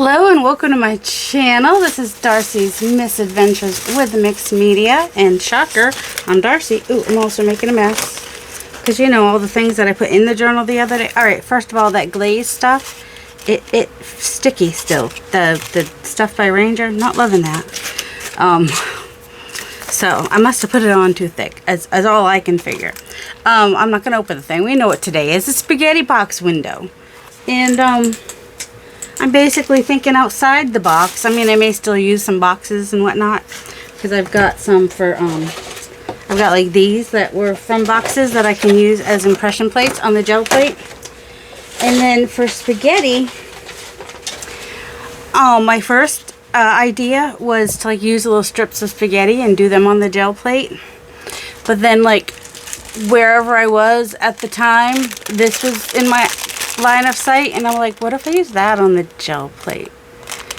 Hello and welcome to my channel. This is Darcy's Misadventures with the Mixed Media. And shocker, I'm Darcy. Ooh, I'm also making a mess. Because you know all the things that I put in the journal the other day. Alright, first of all, that glaze stuff, it's sticky still. The stuff by Ranger, not loving that. So I must have put it on too thick, as all I can figure. I'm not going to open the thing. We know what today is. A spaghetti box window. And I'm basically thinking outside the box. I mean, I may still use some boxes and whatnot, because I've got some for, I've got like these that were from boxes that I can use as impression plates on the gel plate. And then for spaghetti, my first idea was to like use little strips of spaghetti and do them on the gel plate. But then like wherever I was at the time, this was in my line of sight, and I'm like, what if I use that on the gel plate?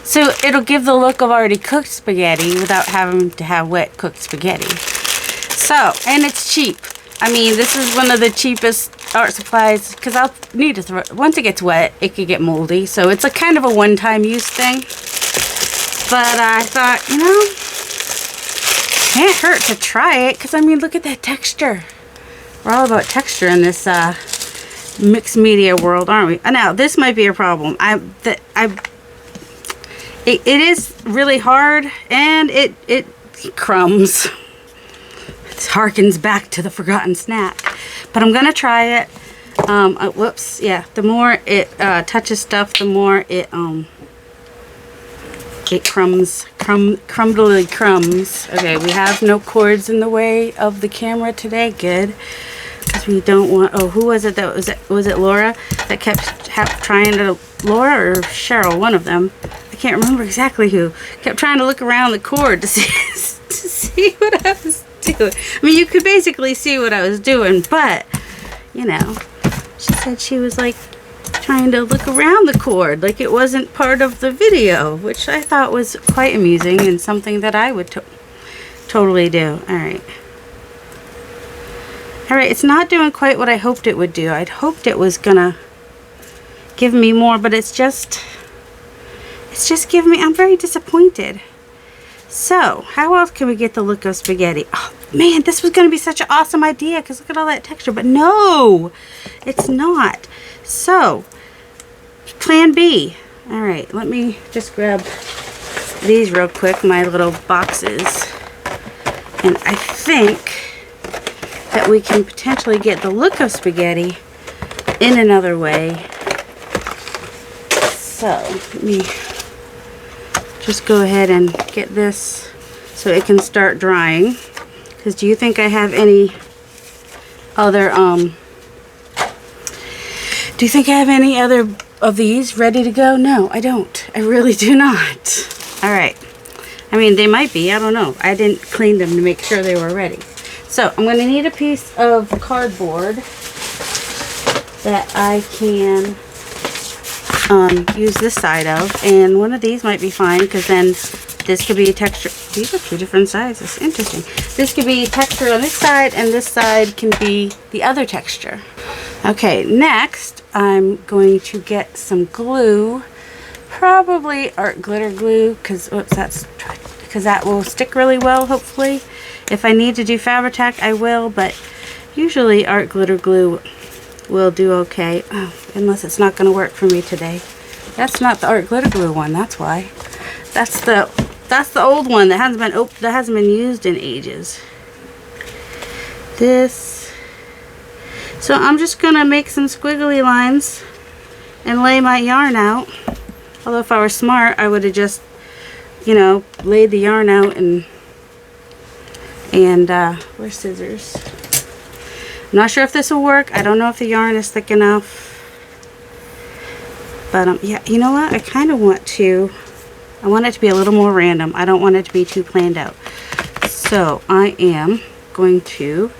So it'll give the look of already cooked spaghetti without having to have wet cooked spaghetti. So, and it's cheap. I mean, this is one of the cheapest art supplies, because I'll need to throw it. Once it gets wet, it could get moldy. So it's a kind of a one-time use thing. But I thought, you know, can't hurt to try it, because I mean, look at that texture. We're all about texture in this mixed media world, aren't we? Now this might be a problem. It is really hard, and it crumbs. It harkens back to the forgotten snack. But I'm gonna try it. Whoops, yeah. The more it touches stuff, the more it crumbly crumbs. Okay, we have no cords in the way of the camera today. Good. Because we don't want, oh, who was it that was it Laura that kept trying to, Laura or Cheryl, one of them, I can't remember exactly who, kept trying to look around the cord to see what I was doing. I mean, you could basically see what I was doing, but you know, she said she was like trying to look around the cord like it wasn't part of the video, which I thought was quite amusing and something that I would totally do. Alright, it's not doing quite what I hoped it would do. I'd hoped it was gonna give me more, but it's just giving me, I'm very disappointed. So, how else can we get the look of spaghetti? Oh man, this was gonna be such an awesome idea, because look at all that texture, but no, it's not. So, plan B. Alright, let me just grab these real quick, my little boxes. And I think that we can potentially get the look of spaghetti in another way. So let me just go ahead and get this so it can start drying. Because do you think I have any other do you think I have any other of these ready to go? No, I don't. I really do not. Alright. I mean, they might be, I don't know. I didn't clean them to make sure they were ready. So I'm going to need a piece of cardboard that I can use this side of, and one of these might be fine, because then this could be a texture. These are two different sizes. Interesting. This could be texture on this side, and this side can be the other texture. Okay, next I'm going to get some glue, probably art glitter glue, because that will stick really well, hopefully. If I need to do Fabri-Tac, I will, but usually art glitter glue will do okay. Oh, unless it's not going to work for me today. That's not the art glitter glue one, that's why. That's the old one that hasn't been used in ages. This. So I'm just going to make some squiggly lines and lay my yarn out. Although if I were smart, I would have just, you know, laid the yarn out and where's scissors? I'm not sure if this will work. I don't know if the yarn is thick enough. But yeah, you know what? I kind of want it to be a little more random. I don't want it to be too planned out. So I am going to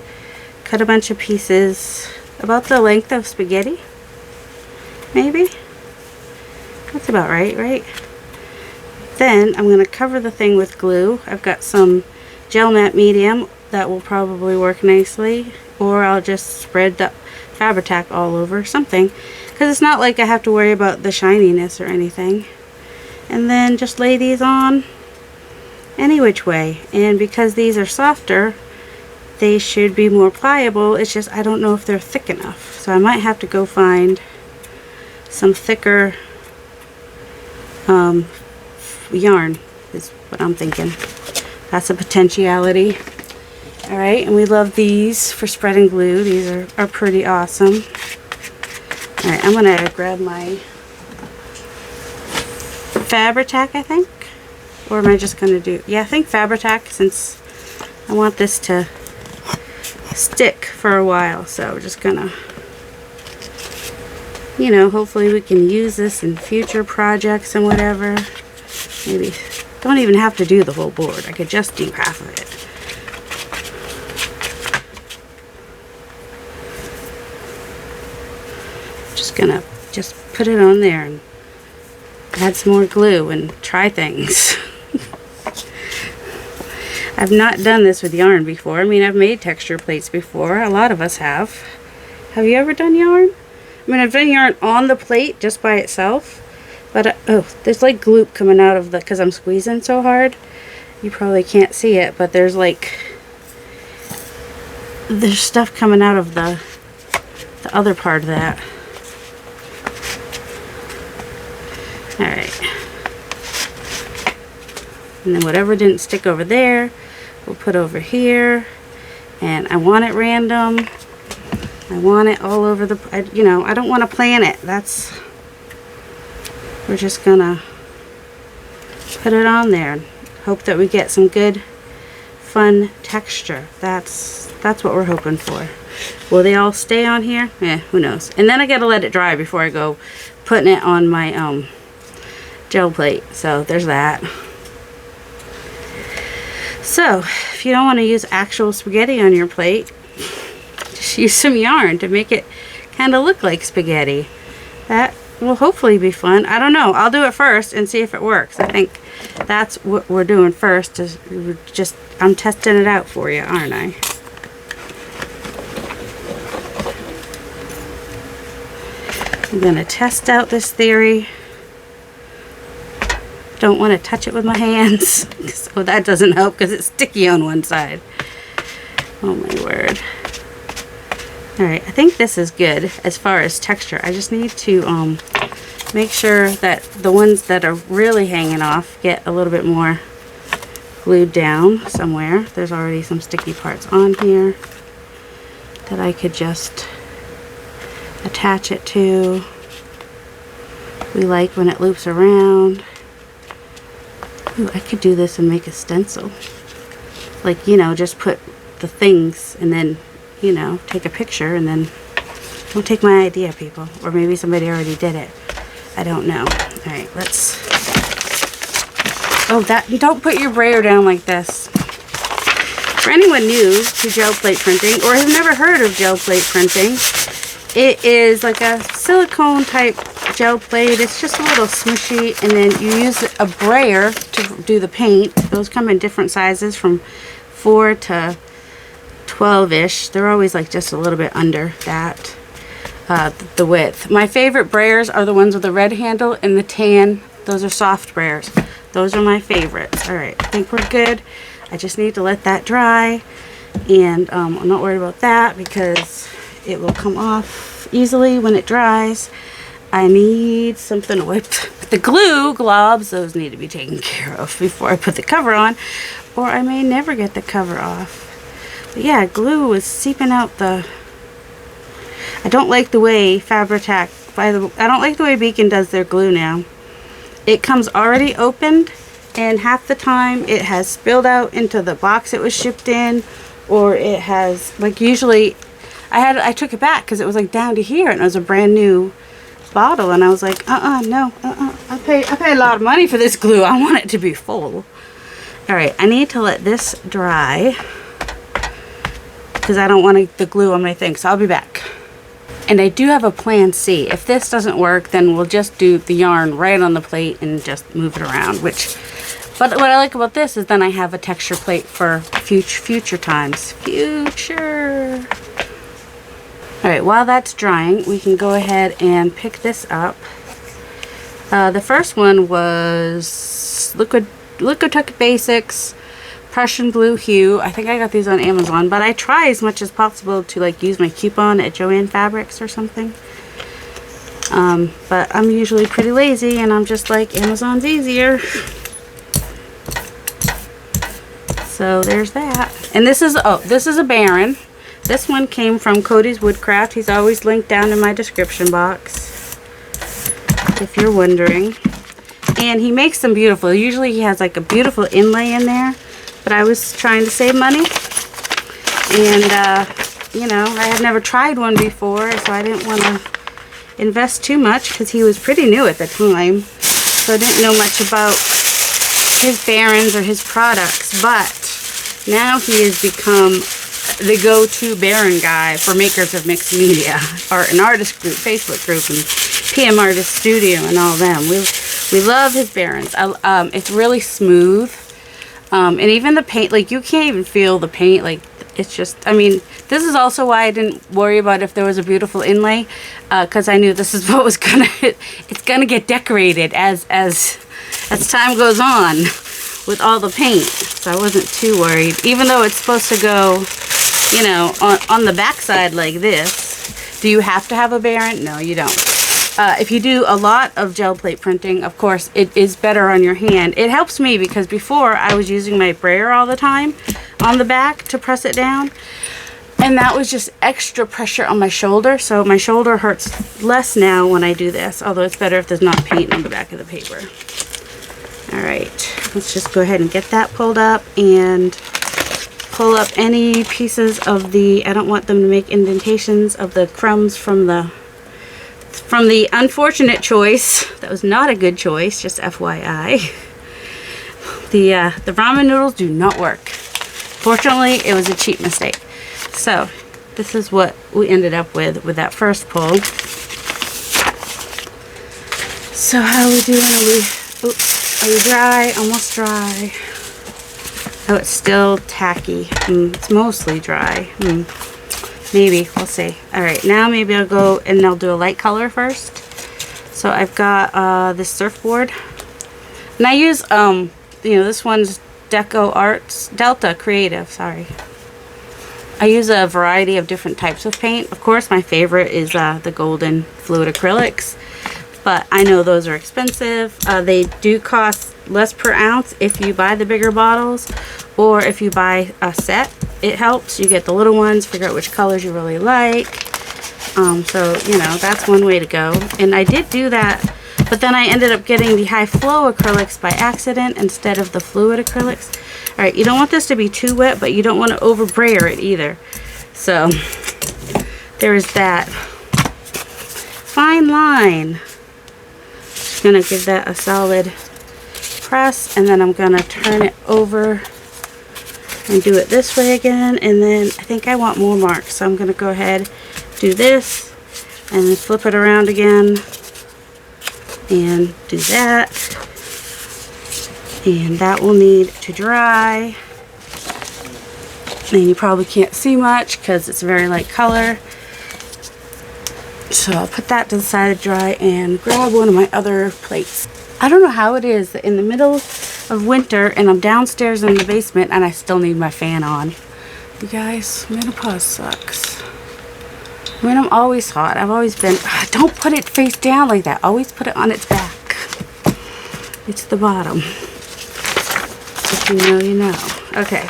cut a bunch of pieces about the length of spaghetti. Maybe. That's about right? Then I'm going to cover the thing with glue. I've got some gel matte medium that will probably work nicely, or I'll just spread the Fabri-Tac all over something, because it's not like I have to worry about the shininess or anything. and then just lay these on any which way. And because these are softer, they should be more pliable. It's just I don't know if they're thick enough, so I might have to go find some thicker yarn is what I'm thinking. That's a potentiality. Alright, and we love these for spreading glue. These are pretty awesome. Alright, I'm gonna grab my Fabri-Tac, I think. Or am I just gonna do, yeah, I think Fabri-Tac, since I want this to stick for a while. So we're just gonna, you know, hopefully we can use this in future projects and whatever. Maybe don't even have to do the whole board. I could just do half of it. Just gonna put it on there and add some more glue and try things. I've not done this with yarn before. I mean, I've made texture plates before. A lot of us have. Have you ever done yarn? I mean, I've done yarn on the plate just by itself. But, oh, there's like gloop coming out of the, because I'm squeezing so hard. You probably can't see it, but there's stuff coming out of the other part of that. Alright. And then whatever didn't stick over there, we'll put over here. And I want it random. I want it all over the, you know, I don't want to plan it. We're just gonna put it on there and hope that we get some good, fun texture. That's what we're hoping for. Will they all stay on here? Yeah, who knows. And then I gotta let it dry before I go putting it on my gel plate. So there's that. So if you don't want to use actual spaghetti on your plate, just use some yarn to make it kind of look like spaghetti. That will hopefully be fun. I don't know. I'll do it first and see if it works. I think that's what we're doing first. Is just I'm testing it out for you, aren't I? I'm gonna test out this theory. Don't want to touch it with my hands. So that doesn't help because it's sticky on one side. Oh my word. Alright, I think this is good as far as texture. I just need to make sure that the ones that are really hanging off get a little bit more glued down somewhere. There's already some sticky parts on here that I could just attach it to. We like when it loops around. Ooh, I could do this and make a stencil. Like, you know, just put the things and then, you know, take a picture and then don't take my idea, people. Or maybe somebody already did it. I don't know. Alright, let's... Oh, don't put your brayer down like this. For anyone new to gel plate printing or has never heard of gel plate printing, it is like a silicone type gel plate. It's just a little smushy, and then you use a brayer to do the paint. Those come in different sizes from 4 to 12-ish. They're always like just a little bit under that, the width. My favorite brayers are the ones with the red handle and the tan. Those are soft brayers. Those are my favorites. Alright, I think we're good. I just need to let that dry, and I'm not worried about that because it will come off easily when it dries. I need something to wipe the glue globs. Those need to be taken care of before I put the cover on, or I may never get the cover off. But yeah, glue is seeping out the... I don't like the way Fabri-Tac, I don't like the way Beacon does their glue now. It comes already opened, and half the time it has spilled out into the box it was shipped in, or it has, like, usually I took it back because it was like down to here and it was a brand new bottle, and I was like, no, I pay a lot of money for this glue. I want it to be full. Alright, I need to let this dry because I don't want the glue on my thing, so I'll be back. And I do have a plan C. If this doesn't work, then we'll just do the yarn right on the plate and just move it around, but what I like about this is then I have a texture plate for future times. Alright, while that's drying, we can go ahead and pick this up. The first one was Liquid Tuck Basics Prussian Blue Hue. I think I got these on Amazon, but I try as much as possible to like use my coupon at Joann Fabrics or something. But I'm usually pretty lazy, and I'm just like, Amazon's easier. So there's that. And this is, oh, this is a Baren. This one came from Cody's Woodcraft. He's always linked down in my description box, if you're wondering. And he makes them beautiful. Usually he has like a beautiful inlay in there, but I was trying to save money. And, you know, I had never tried one before, so I didn't want to invest too much because he was pretty new at the time. So I didn't know much about his Barens or his products, but now he has become the go-to Baren guy for makers of mixed media, or an artist group, Facebook group, and PM Artist Studio and all them. We love his Barens. It's really smooth, and even the paint, like you can't even feel the paint. Like it's just, I mean, this is also why I didn't worry about if there was a beautiful inlay, because I knew this is what was gonna, it's gonna get decorated as time goes on with all the paint. So I wasn't too worried, even though it's supposed to go, you know, on the back side like this. Do you have to have a Baren? No, you don't. If you do a lot of gel plate printing, of course, it is better on your hand. It helps me because before I was using my brayer all the time on the back to press it down. And that was just extra pressure on my shoulder. So my shoulder hurts less now when I do this, although it's better if there's not paint on the back of the paper. All right, let's just go ahead and get that pulled up and pull up any pieces of the, I don't want them to make indentations of the crumbs from the unfortunate choice. That was not a good choice, just FYI. The ramen noodles do not work. Fortunately, it was a cheap mistake. So this is what we ended up with that first pull. So how are we doing? Are we dry? Almost dry. Oh, it's still tacky. It's mostly dry. Maybe, we'll see. Alright, now maybe I'll go and I'll do a light color first. So I've got this surfboard. And I use, you know, this one's Deco Arts, Delta Creative, sorry. I use a variety of different types of paint. Of course, my favorite is the golden fluid acrylics. But I know those are expensive. They do cost less per ounce if you buy the bigger bottles, or if you buy a set. It helps. You get the little ones, figure out which colors you really like. So, you know, that's one way to go. And I did do that, but then I ended up getting the high flow acrylics by accident instead of the fluid acrylics. Alright, you don't want this to be too wet, but you don't want to over brayer it either. So, there is that. Fine line. Just going to give that a solid press, and then I'm going to turn it over and do it this way again. And then I think I want more marks, so I'm going to go ahead, do this, and then flip it around again, and do that. And that will need to dry. And you probably can't see much because it's a very light color. So I'll put that to the side to dry and grab one of my other plates. I don't know how it is that in the middle of winter and I'm downstairs in the basement and I still need my fan on. You guys, menopause sucks. I mean, I'm always hot. I've always been, don't put it face down like that. Always put it on its back. It's the bottom. If you know, you know. Okay.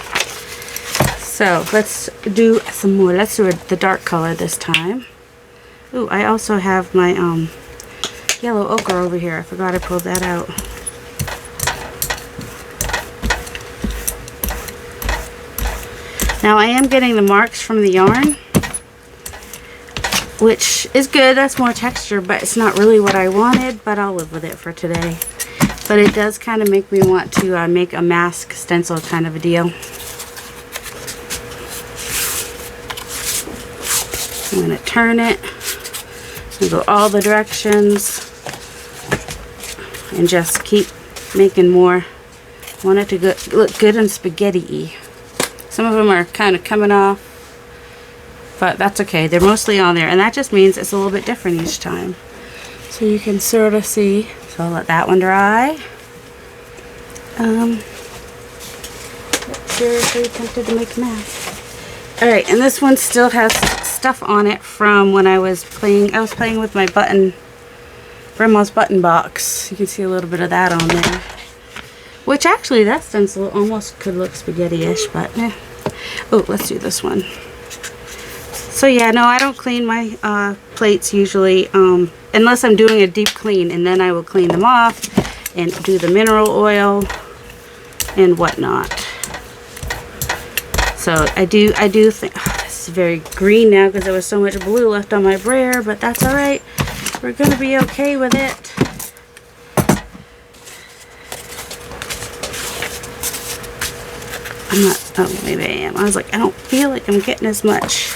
So let's do some more. Let's do the dark color this time. Ooh, I also have my yellow ochre over here. I forgot I pulled that out. Now I am getting the marks from the yarn, which is good. That's more texture, but it's not really what I wanted, but I'll live with it for today. But it does kind of make me want to make a mask stencil kind of a deal. I'm going to turn it and go all the directions and just keep making more. I want it to look good and spaghetti-y. Some of them are kind of coming off, but that's okay. They're mostly on there, and that just means it's a little bit different each time. So you can sort of see. So I'll let that one dry. Seriously tempted to make a mess. Alright, and this one still has stuff on it from when I was playing with my grandma's button box. You can see a little bit of that on there. Which actually, that stencil almost could look spaghetti-ish, but eh. Oh, let's do this one. So yeah, no, I don't clean my plates usually, unless I'm doing a deep clean, and then I will clean them off and do the mineral oil and whatnot. So I do think, this is very green now because there was so much blue left on my brayer, but that's alright. We're going to be okay with it. I'm not, oh, maybe I am. I was like, I don't feel like I'm getting as much.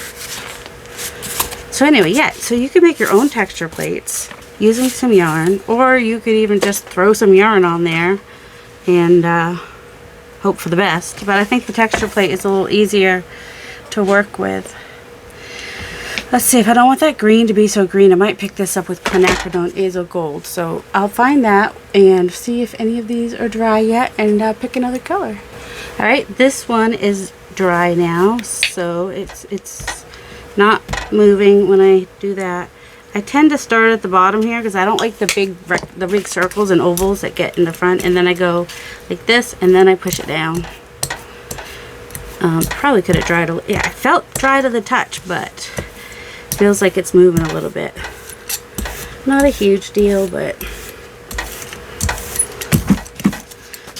So anyway, yeah, so you can make your own texture plates using some yarn, or you could even just throw some yarn on there and hope for the best. But I think the texture plate is a little easier to work with. Let's see, if I don't want that green to be so green, I might pick this up with quinacridone Azo Gold. So I'll find that and see if any of these are dry yet, and pick another color. Alright, this one is dry now, so it's not moving when I do that. I tend to start at the bottom here because I don't like the big circles and ovals that get in the front, and then I go like this and then I push it down. Probably could have dried a, yeah, I felt dry to the touch, but feels like it's moving a little bit. Not a huge deal, but,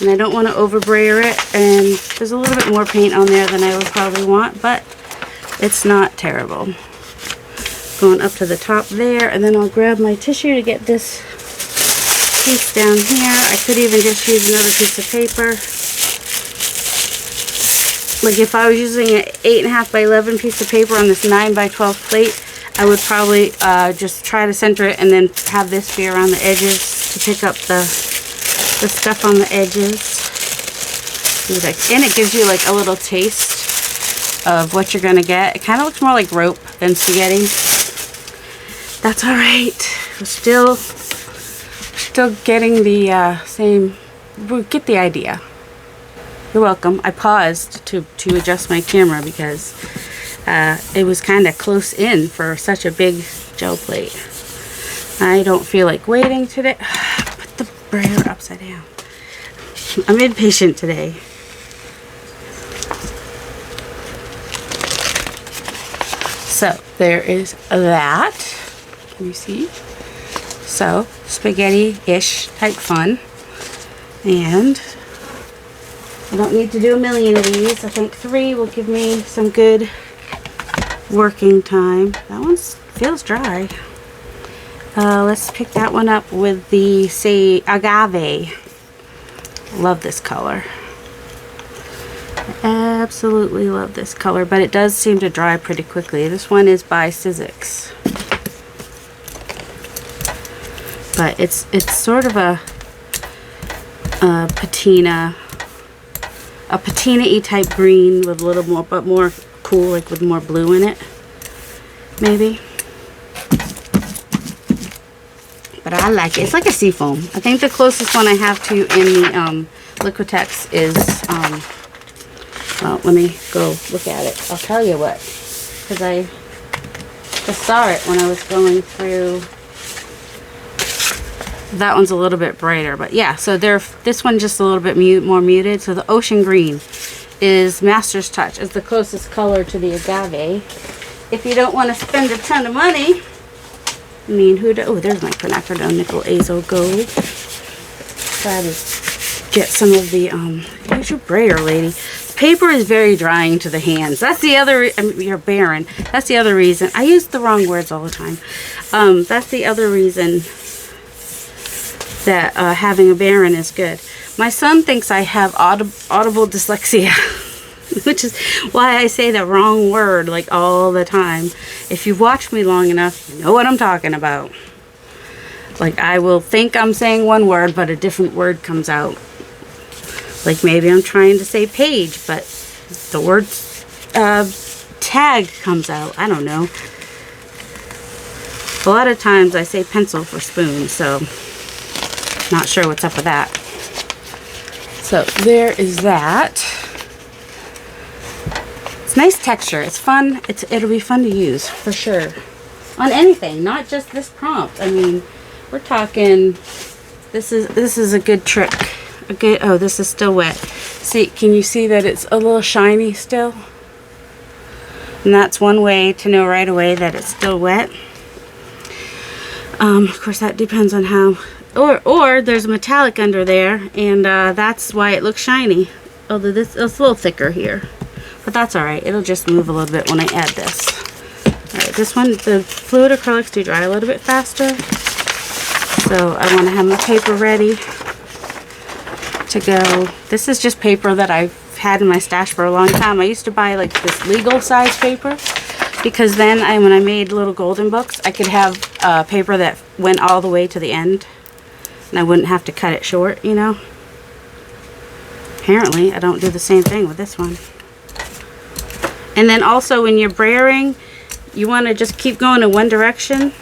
and I don't want to over brayer it, and there's a little bit more paint on there than I would probably want, but it's not terrible. Going up to the top there, and then I'll grab my tissue to get this piece down here. I could even just use another piece of paper. Like if I was using an 8.5 by 11 piece of paper on this 9 by 12 plate, I would probably just try to center it and then have this be around the edges to pick up the stuff on the edges. And it gives you like a little taste of what you're going to get. It kind of looks more like rope than spaghetti. That's alright. We're still getting the same, we'll get the idea. You're welcome. I paused to adjust my camera because it was kind of close in for such a big gel plate. I don't feel like waiting today. Put the brayer upside down. I'm impatient today. So there is that. Can you see? So spaghetti-ish type fun. And I don't need to do a million of these. I think 3 will give me some good working time. That one feels dry. Let's pick that one up with the, say, agave. Love this color. I absolutely love this color, but it does seem to dry pretty quickly. This one is by Sizzix. But it's sort of a patina y type green with a little more, but more cool, like with more blue in it, maybe. But I like it. It's like a seafoam. I think the closest one I have to in the Liquitex is, well, let me go look at it. I'll tell you what, because I just saw it when I was going through. That one's a little bit brighter, but yeah, so this one's just a little bit more muted. So the ocean green is Master's Touch. It's the closest color to the agave. If you don't want to spend a ton of money, I mean, oh, there's my quinacridone nickel Azo Gold. Try to get some of the, here's your brayer, lady. Paper is very drying to the hands. That's the other, your baren. That's the other reason. I use the wrong words all the time. That's the other reason that having a baren is good. My son thinks I have audible dyslexia, which is why I say the wrong word like all the time. If you've watched me long enough, you know what I'm talking about. Like I will think I'm saying one word, but a different word comes out. Like maybe I'm trying to say page, but the word tag comes out. I don't know. A lot of times I say pencil for spoon, so Not sure what's up with that. So there is that. It's nice texture. It's fun. It'll be fun to use for sure. On anything, not just this prompt. I mean, we're talking, this is a good trick. A good, oh, this is still wet. See, can you see that it's a little shiny still? And that's one way to know right away that it's still wet. Of course, that depends on how, or there's a metallic under there, and that's why it looks shiny. Although it's a little thicker here, but that's all right. It'll just move a little bit when I add this. All right, this one, the fluid acrylics do dry a little bit faster, so I want to have my paper ready to go. This is just paper that I've had in my stash for a long time. I used to buy like this legal size paper, because then when I made little golden books, I could have paper that went all the way to the end, and I wouldn't have to cut it short, you know. Apparently, I don't do the same thing with this one. And then also when you're brayering, you want to just keep going in one direction.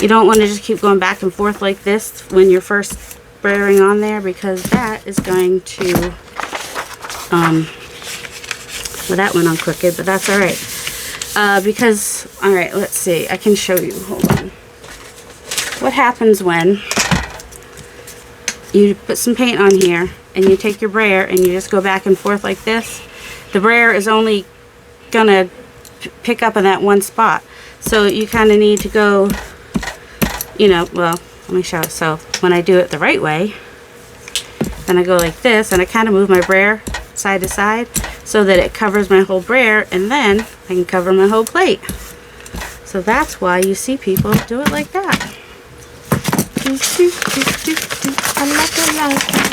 You don't want to just keep going back and forth like this when you're first brayering on there, because that is going to, well, that went on crooked, but that's all right. Because, all right, let's see. I can show you. Hold on. What happens when you put some paint on here and you take your brayer and you just go back and forth like this? The brayer is only gonna pick up in that one spot. So you kind of need to go, you know, well, let me show. So when I do it the right way, then I go like this, and I kind of move my brayer side to side so that it covers my whole brayer, and then I can cover my whole plate. So that's why you see people do it like that. I like it.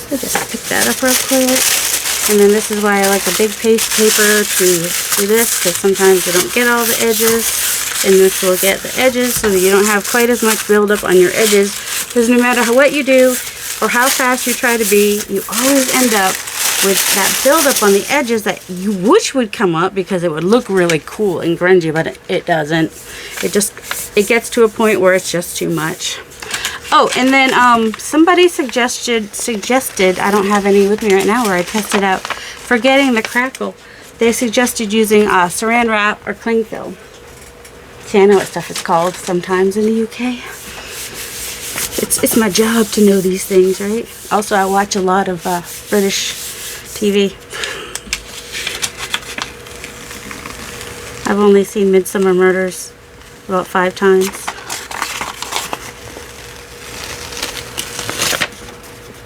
So just pick that up real quick. And then this is why I like a big paste paper to do this, because sometimes you don't get all the edges. And this will get the edges so that you don't have quite as much buildup on your edges. Because no matter what you do or how fast you try to be, you always end up with that buildup on the edges that you wish would come up, because it would look really cool and grungy, but it doesn't. It gets to a point where it's just too much. Oh, and then somebody suggested, I don't have any with me right now where I tested out, for getting the crackle, they suggested using saran wrap or cling film. See, I know what stuff is called sometimes in the UK. It's my job to know these things, right? Also, I watch a lot of British TV. I've only seen Midsummer Murders about 5 times.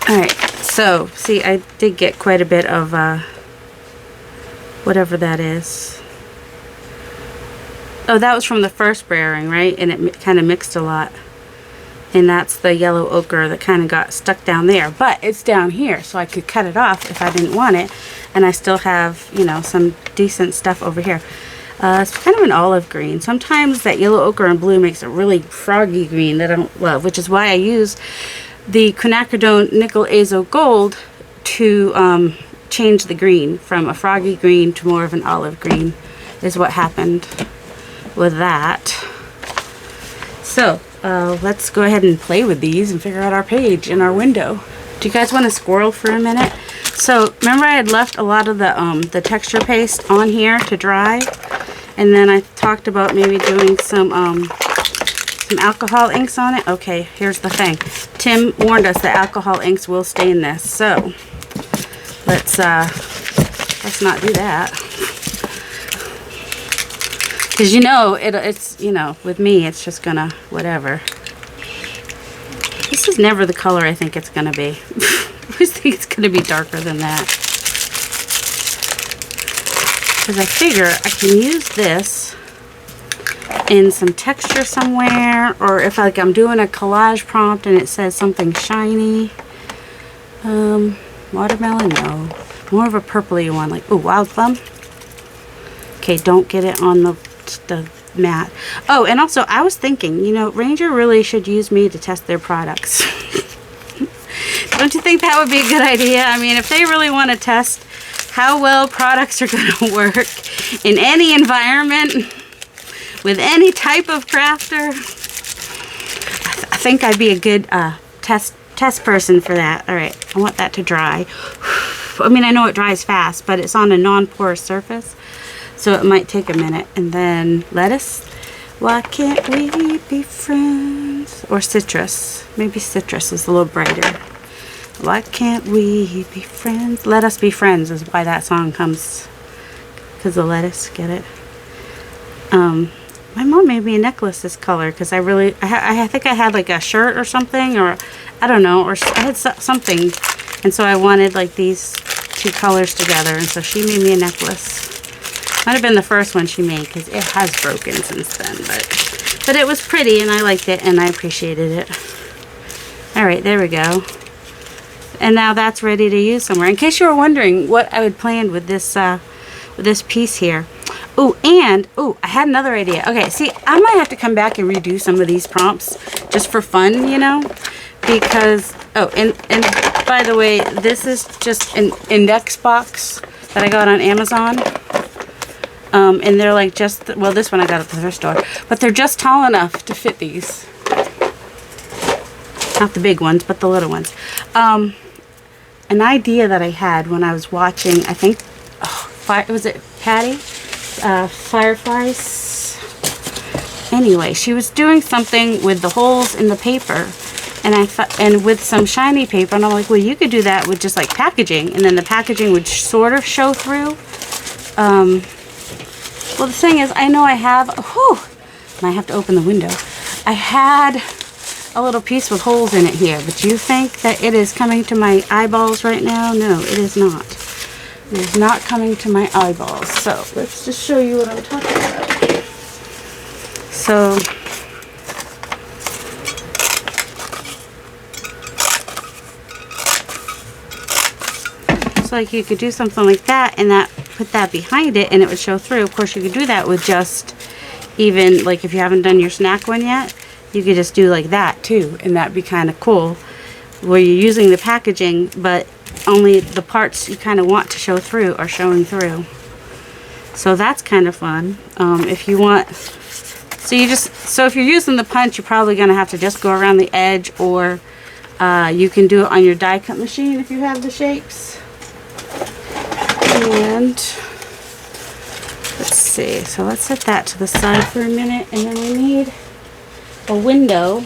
Alright, so, see, I did get quite a bit of whatever that is. Oh, that was from the first brayering, right? And it kind of mixed a lot. And that's the yellow ochre that kind of got stuck down there. But it's down here, so I could cut it off if I didn't want it. And I still have, you know, some decent stuff over here. It's kind of an olive green. Sometimes that yellow ochre and blue makes a really froggy green that I don't love, which is why I use the quinacridone nickel azo gold to change the green from a froggy green to more of an olive green, is what happened with that. So let's go ahead and play with these and figure out our page in our window. Do you guys want to squirrel for a minute? So remember I had left a lot of the texture paste on here to dry, and then I talked about maybe doing some alcohol inks on it. Okay, here's the thing. Tim warned us that alcohol inks will stain this, so let's not do that. Because you know, it's, you know, with me, it's just gonna, whatever. This is never the color I think it's gonna be. I always think it's gonna be darker than that. Because I figure I can use this in some texture somewhere, or if like I'm doing a collage prompt and it says something shiny. Watermelon, no. More of a purpley one, like, ooh, wild plum. Okay, don't get it on the mat. Oh, and also I was thinking, you know, Ranger really should use me to test their products. Don't you think that would be a good idea? I mean, if they really want to test how well products are going to work in any environment with any type of crafter, think I'd be a good test person for that. All right, I want that to dry. I mean, I know it dries fast, but it's on a non-porous surface, so it might take a minute. And then lettuce. Why can't we be friends? Or citrus. Maybe citrus is a little brighter. Why can't we be friends? Let us be friends is why that song comes. Because of lettuce, get it? My mom made me a necklace this color because I think I had like a shirt or something, or I don't know, or I had something, and so I wanted like these two colors together, and so she made me a necklace. Might have been the first one she made because it has broken since then, but it was pretty and I liked it and I appreciated it. All right, there we go. And now that's ready to use somewhere. In case you were wondering what I would plan with this piece here. Oh, and I had another idea. Okay, see, I might have to come back and redo some of these prompts just for fun, you know, because and by the way, this is just an index box that I got on Amazon. And they're like well, this one I got at the thrift store, but they're just tall enough to fit these. Not the big ones, but the little ones. An idea that I had when I was watching, I think, was it Patty? Fireflies. Anyway, she was doing something with the holes in the paper, and with some shiny paper, and I'm like, well, you could do that with just like packaging, and then the packaging would sort of show through. Well, the thing is, I know I have, might have to open the window. I had a little piece with holes in it here, but do you think that it is coming to my eyeballs right now? No, it is not. It is not coming to my eyeballs. So let's just show you what I'm talking about. So like you could do something like that and put that behind it and it would show through. Of course, you could do that with just even like if you haven't done your snack one yet, you could just do like that too, and that'd be kind of cool where you're using the packaging but only the parts you kind of want to show through are showing through. So that's kind of fun. If you want, so if you're using the punch, you're probably going to have to just go around the edge, or you can do it on your die cut machine if you have the shapes. And let's see, so let's set that to the side for a minute, and then we need a window.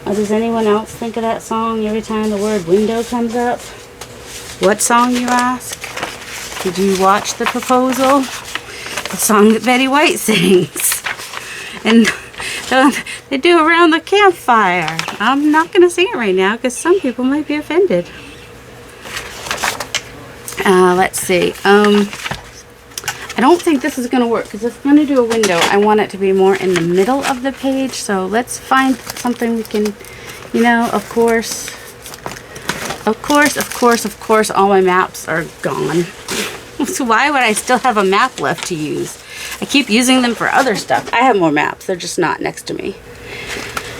Does anyone else think of that song every time the word window comes up? What song, you ask? Did you watch The Proposal? The song that Betty White sings. And they do Around the Campfire. I'm not going to sing it right now because some people might be offended. Let's see. I don't think this is going to work because if I'm going to do a window, I want it to be more in the middle of the page. So let's find something we can, you know, of course, all my maps are gone. So why would I still have a map left to use? I keep using them for other stuff. I have more maps. They're just not next to me.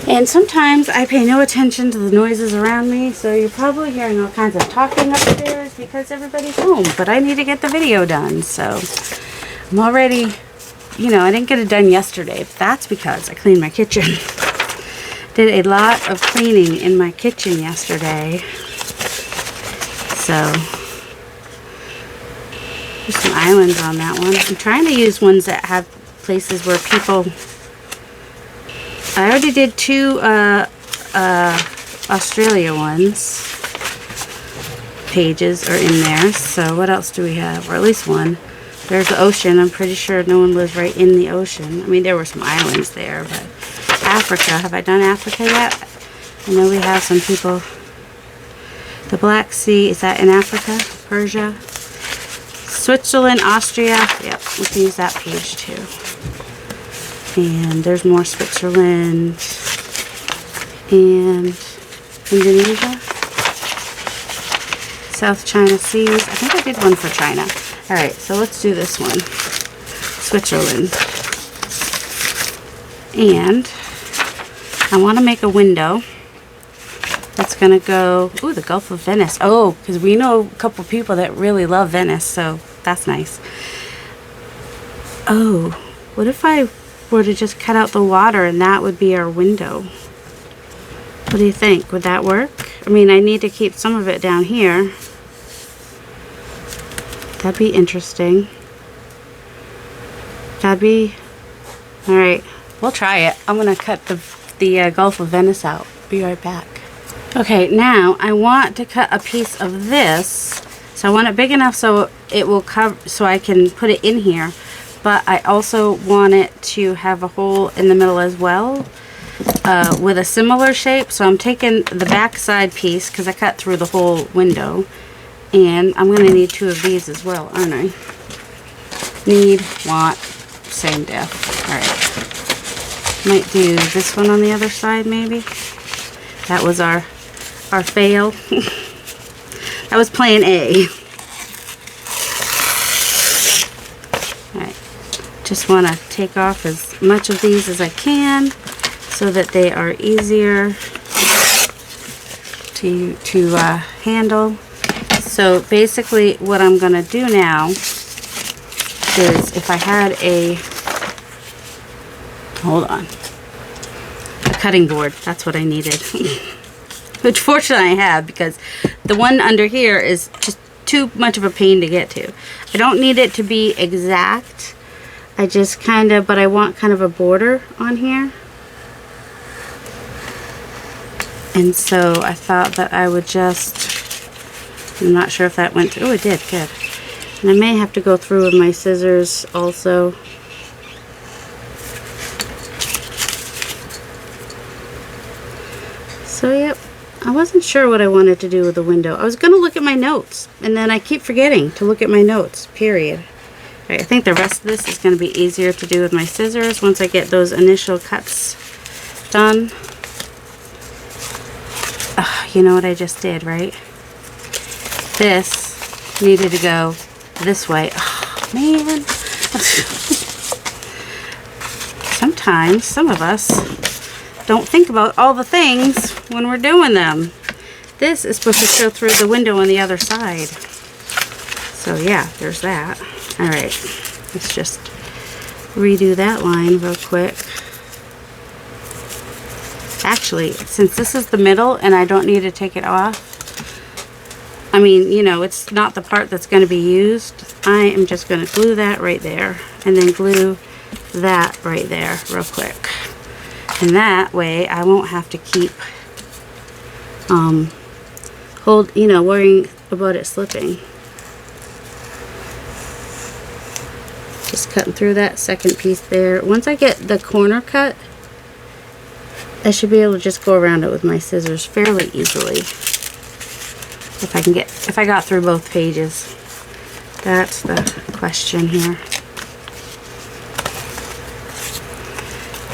And sometimes I pay no attention to the noises around me, so you're probably hearing all kinds of talking upstairs because everybody's home. But I need to get the video done, so I'm already, you know, I didn't get it done yesterday, but that's because I cleaned my kitchen. Did a lot of cleaning in my kitchen yesterday. So there's some islands on that one. I'm trying to use ones that have places where people, I already did 2 Australia ones. Pages are in there. So what else do we have? Or at least one. There's the ocean. I'm pretty sure no one lives right in the ocean. I mean, there were some islands there, but Africa. Have I done Africa yet? I know we have some people. The Black Sea, is that in Africa? Persia? Switzerland, Austria. Yep, we can use that page too. And there's more Switzerland and Indonesia. South China Seas. I think I did one for China. Alright, so let's do this one. Switzerland. And I want to make a window that's going to go, ooh, the Gulf of Venice. Oh, because we know a couple people that really love Venice, so that's nice. Oh, what if I were to just cut out the water and that would be our window? What do you think? Would that work? I mean, I need to keep some of it down here. That'd be interesting. That'd be... Alright, we'll try it. I'm going to cut the Gulf of Venice out. Be right back. Okay, now I want to cut a piece of this. So I want it big enough so it will cover, so I can put it in here. But I also want it to have a hole in the middle as well, with a similar shape. So I'm taking the back side piece, because I cut through the whole window. And I'm going to need 2 of these as well, aren't I? Need, want, same diff. Alright. Might do this one on the other side, maybe. That was our fail. That was plan A. Alright. Just want to take off as much of these as I can so that they are easier to handle. So basically what I'm going to do now is, if I had a, hold on, a cutting board, that's what I needed. Which fortunately I have, because the one under here is just too much of a pain to get to. I don't need it to be exact. I just kind of, but I want kind of a border on here. And so I thought that I would just, I'm not sure if that went through. Oh, it did. Good. And I may have to go through with my scissors also. So, yep. I wasn't sure what I wanted to do with the window. I was going to look at my notes, and then I keep forgetting to look at my notes, period. All right, I think the rest of this is going to be easier to do with my scissors once I get those initial cuts done. You know what I just did, right? This needed to go this way. Oh, man. Sometimes, some of us don't think about all the things when we're doing them. This is supposed to show through the window on the other side. So yeah, there's that. Alright, let's just redo that line real quick. Actually, since this is the middle and I don't need to take it off, I mean, you know, it's not the part that's going to be used. I am just going to glue that right there, and then glue that right there real quick. And that way I won't have to keep worrying about it slipping. Just cutting through that second piece there. Once I get the corner cut, I should be able to just go around it with my scissors fairly easily. If I got through both pages. That's the question here.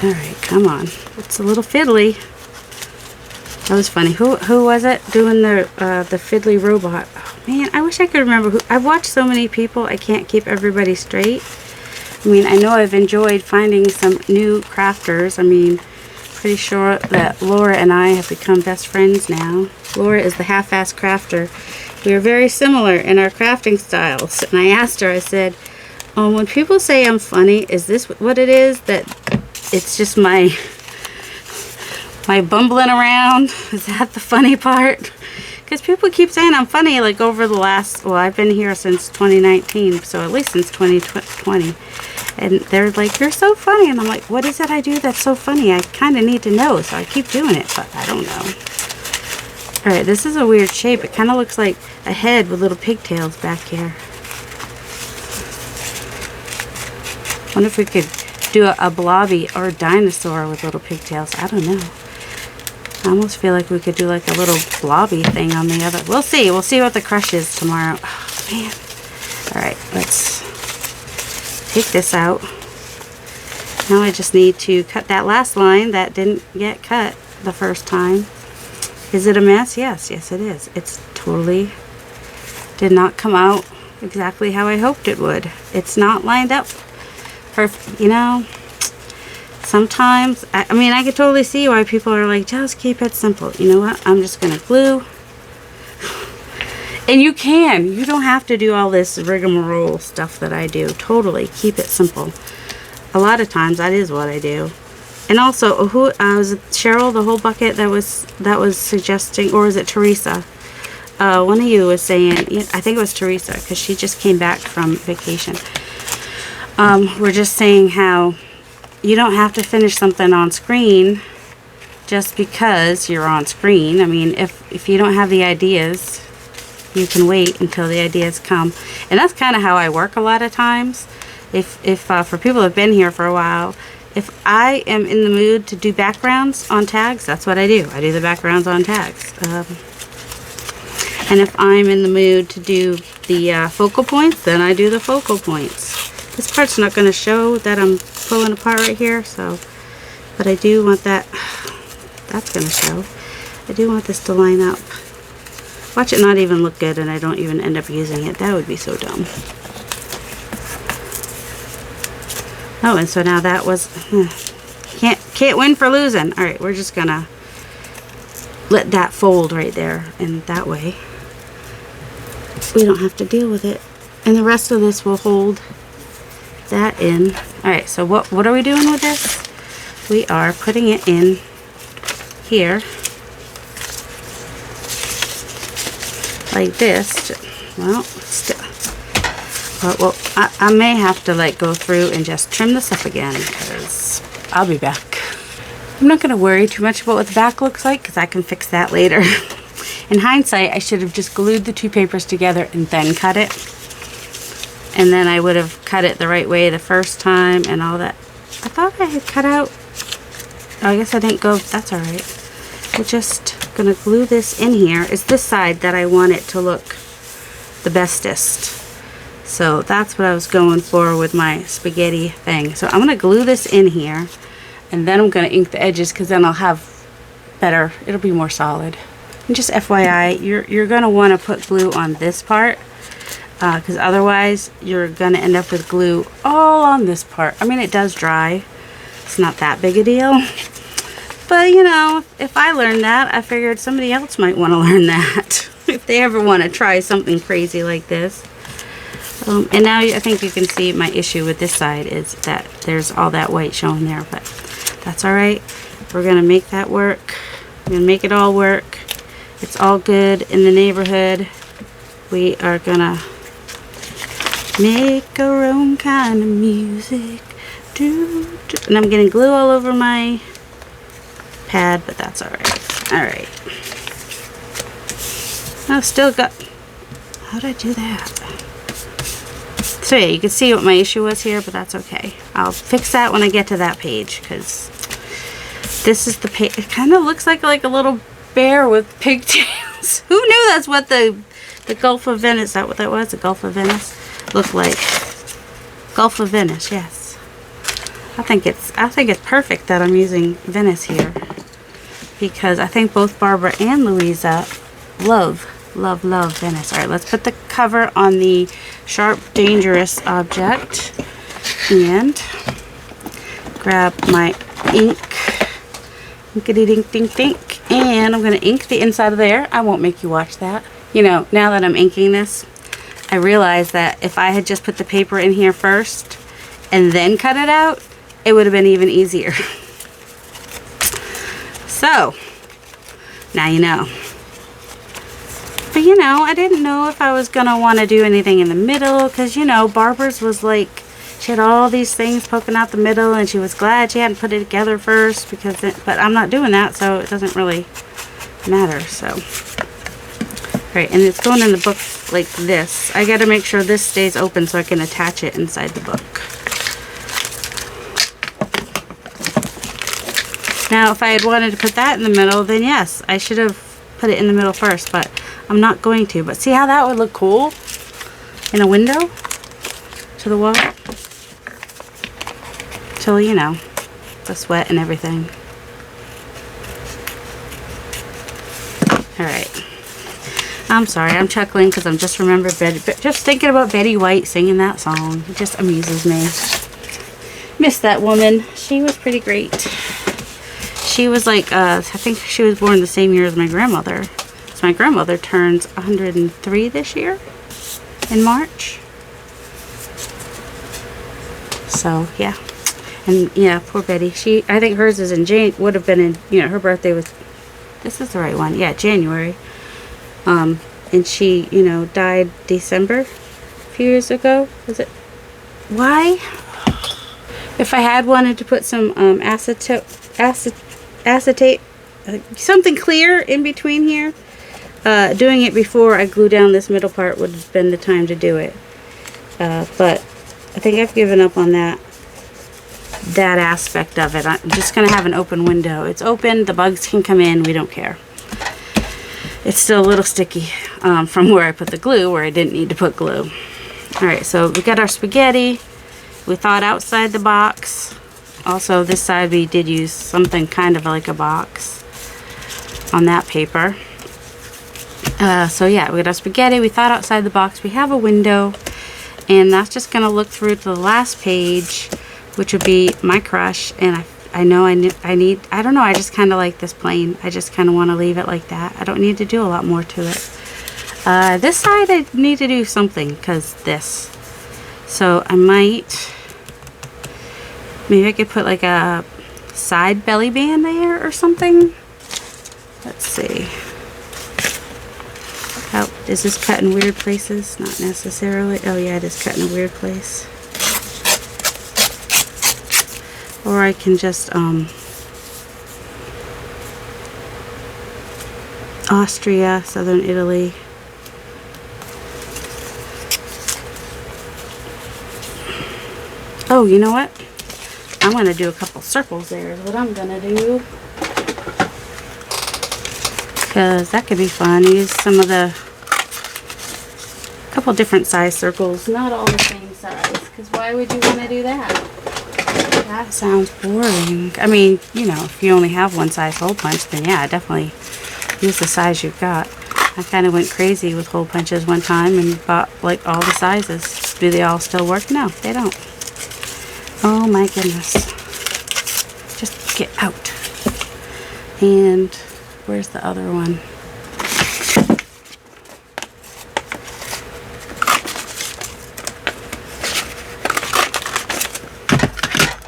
Alright, come on. It's a little fiddly. That was funny. Who was it doing the fiddly robot? Oh, man, I wish I could remember who. I've watched so many people, I can't keep everybody straight. I mean, I know I've enjoyed finding some new crafters. I mean, pretty sure that Laura and I have become best friends now. Laura is the half-ass crafter. We are very similar in our crafting styles. And I asked her, I said, when people say I'm funny, is this what it is? That it's just my bumbling around? Is that the funny part? Because people keep saying I'm funny, like over the last, well, I've been here since 2019, so at least since 2020. And they're like, you're so funny. And I'm like, what is it I do that's so funny? I kind of need to know, so I keep doing it, but I don't know. Alright, this is a weird shape. It kind of looks like a head with little pigtails back here. Wonder if we could do a blobby or a dinosaur with little pigtails. I don't know. I almost feel like we could do like a little blobby thing on the other. We'll see. We'll see what the crush is tomorrow. Oh, man. Alright, let's take this out. Now I just need to cut that last line that didn't get cut the first time. Is it a mess? Yes, yes it is. It's totally did not come out exactly how I hoped it would. It's not lined up perfect, you know. Sometimes, I mean, I could totally see why people are like, just keep it simple. You know what? I'm just going to glue. And you don't have to do all this rigmarole stuff that I do. Totally keep it simple. A lot of times that is what I do. And also, who was it Cheryl, the whole bucket that was suggesting, or was it Teresa? One of you was saying, yeah, I think it was Teresa, because she just came back from vacation. We're just saying how you don't have to finish something on screen just because you're on screen. I mean, if you don't have the ideas, you can wait until the ideas come. And that's kind of how I work a lot of times. If for people who have been here for a while, if I am in the mood to do backgrounds on tags, that's what I do. I do the backgrounds on tags. And if I'm in the mood to do the focal points, then I do the focal points. This part's not going to show that I'm pulling apart right here, so, but I do want that, that's going to show. I do want this to line up. Watch it not even look good and I don't even end up using it. That would be so dumb. Oh, and so now that was, can't win for losing. All right, we're just gonna let that fold right there, and that way we don't have to deal with it. And the rest of this will hold that in. All right, so what are we doing with this? We are putting it in here like this. Well, still. Well, I may have to like go through and just trim this up again, because I'll be back. I'm not going to worry too much about what the back looks like, because I can fix that later. In hindsight, I should have just glued the two papers together and then cut it. And then I would have cut it the right way the first time and all that. I thought I had cut out. Oh, I guess I didn't go. That's all right. We're just going to glue this in here. It's this side that I want it to look the bestest. So that's what I was going for with my spaghetti thing. So I'm going to glue this in here, and then I'm going to ink the edges, because then I'll have better, it'll be more solid. And just FYI, you're going to want to put glue on this part, because otherwise you're going to end up with glue all on this part. I mean, it does dry. It's not that big a deal. But, you know, if I learned that, I figured somebody else might want to learn that. If they ever want to try something crazy like this. And now I think you can see my issue with this side is that there's all that white showing there, but that's all right. We're going to make that work. We're going to make it all work. It's all good in the neighborhood. We are going to make our own kind of music. And I'm getting glue all over my pad, but that's all right. All right. I've still got, how did I do that? So yeah, you can see what my issue was here, but that's okay. I'll fix that when I get to that page, because this is the page. It kind of looks like a little bear with pigtails. Who knew that's what the Gulf of Venice, is that what that was? The Gulf of Venice looked like. Gulf of Venice, yes. I think it's perfect that I'm using Venice here, because I think both Barbara and Louisa love Venice. All right, let's put the cover on the Sharp Dangerous object and grab my ink. Inkity dink dink dink. And I'm going to ink the inside of there. I won't make you watch that. You know, now that I'm inking this, I realize that if I had just put the paper in here first and then cut it out, it would have been even easier. So, now you know. But you know, I didn't know if I was going to want to do anything in the middle, because you know, Barbara's was like, she had all these things poking out the middle, and she was glad she hadn't put it together first, because but I'm not doing that, so it doesn't really matter. So, right, and it's going in the book like this. I got to make sure this stays open so I can attach it inside the book. Now, if I had wanted to put that in the middle, then yes, I should have put it in the middle first, but I'm not going to. But see how that would look cool in a window to the wall? Till, you know, the sweat and everything. Alright. I'm sorry, I'm chuckling because I'm just just thinking about Betty White singing that song. It just amuses me. Miss that woman. She was pretty great. She was like, I think she was born the same year as my grandmother. So my grandmother turns 103 this year in March. So, yeah. And yeah, poor Betty. I think hers is in would have been in, her birthday was, this is the right one. Yeah, January. And she, died December a few years ago. Was it? Why? If I had wanted to put some acetate, something clear in between here, doing it before I glue down this middle part would have been the time to do it. But I think I've given up on that aspect of it. I'm just going to have an open window. It's open, the bugs can come in, we don't care. It's still a little sticky from where I put the glue, where I didn't need to put glue. Alright, so we got our spaghetti. We thought outside the box. Also, this side we did use something kind of like a box on that paper. So yeah, we got our spaghetti. We thought outside the box. We have a window, and that's just going to look through to the last page, which would be my crush. And I know I don't know, I just kind of like this plain. I just kind of want to leave it like that. I don't need to do a lot more to it. This side I need to do something, because this. So I might, maybe I could put like a side belly band there or something. Let's see. How is this cut in weird places? Not necessarily. Oh yeah, it is cut in a weird place. Or I can just Austria, Southern Italy. Oh, you know what? I'm going to do a couple circles there is what I'm going to do. Because that could be fun. Use some of the, couple different size circles. Not all the same size. Because why would you want to do that? That sounds boring. I mean, if you only have one size hole punch, then yeah, definitely use the size you've got. I kind of went crazy with hole punches one time and bought like all the sizes. Do they all still work? No, they don't. Oh my goodness. Just get out. And where's the other one?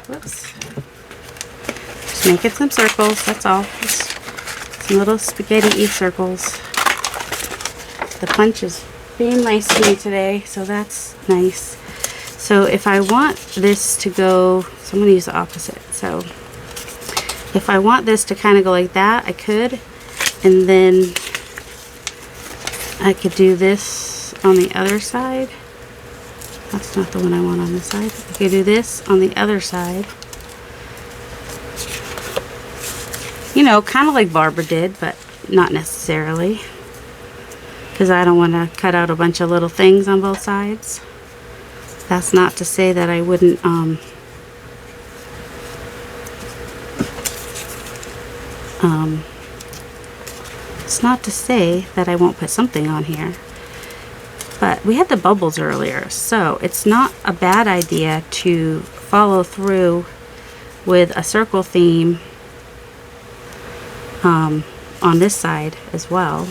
Whoops. Just making some circles, that's all. Just some little spaghetti-y circles. The punch is being nice to me today, so that's nice. So if I want this to go, so I'm going to use the opposite. So if I want this to kind of go like that, I could. And then I could do this on the other side. That's not the one I want on this side. I could do this on the other side. Kind of like Barbara did, but not necessarily. Because I don't want to cut out a bunch of little things on both sides. That's not to say that I wouldn't, it's not to say that I won't put something on here. But we had the bubbles earlier, so it's not a bad idea to follow through with a circle theme on this side as well.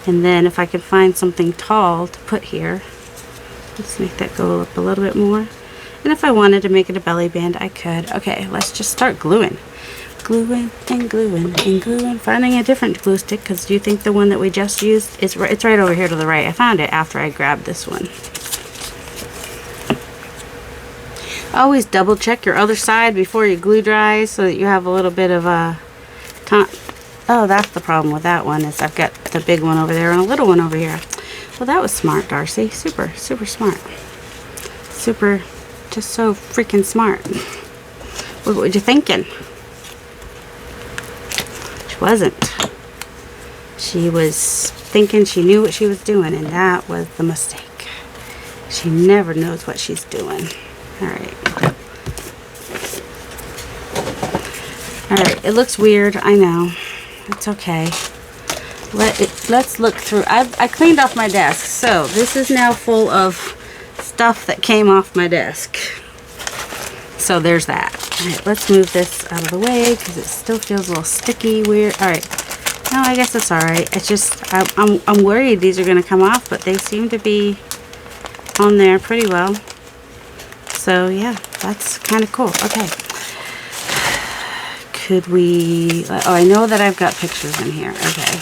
And then if I can find something tall to put here, let's make that go up a little bit more. And if I wanted to make it a belly band, I could. Okay, let's just start gluing. Gluing and gluing and gluing. Finding a different glue stick, because do you think the one that we just used is right? It's right over here to the right. I found it after I grabbed this one. Always double check your other side before your glue dries, so that you have a little bit of a time. Oh, that's the problem with that one, is I've got the big one over there and a little one over here. Well, that was smart, Darcy. Super, super smart. Super, just so freaking smart. What were you thinking? She wasn't. She was thinking she knew what she was doing, and that was the mistake. She never knows what she's doing. Alright. Alright, it looks weird, I know. It's okay. Let's look through. I cleaned off my desk, so this is now full of stuff that came off my desk. So there's that. Alright, let's move this out of the way because it still feels a little sticky, weird. Alright. No, I guess it's alright. It's just, I'm worried these are going to come off, but they seem to be on there pretty well. So yeah, that's kind of cool. Okay. Could we, oh, I know that I've got pictures in here. Okay.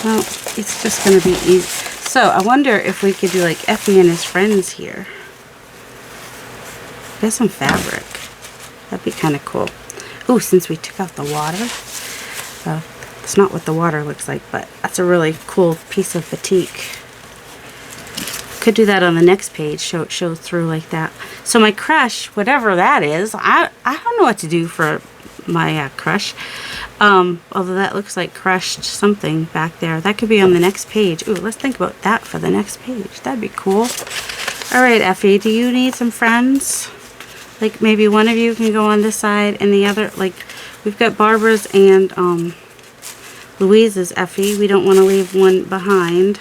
Well, it's just going to be easy. So I wonder if we could do like Effie and his friends here. There's some fabric. That'd be kind of cool. Ooh, since we took out the water. It's not what the water looks like, but that's a really cool piece of batik. Could do that on the next page, show through like that. So my crush, whatever that is, I don't know what to do for my crush. Although that looks like crushed something back there. That could be on the next page. Ooh, let's think about that for the next page. That'd be cool. All right, Effie, do you need some friends? Like maybe one of you can go on this side and the other, like we've got Barbara's and Louise's Effie. We don't want to leave one behind.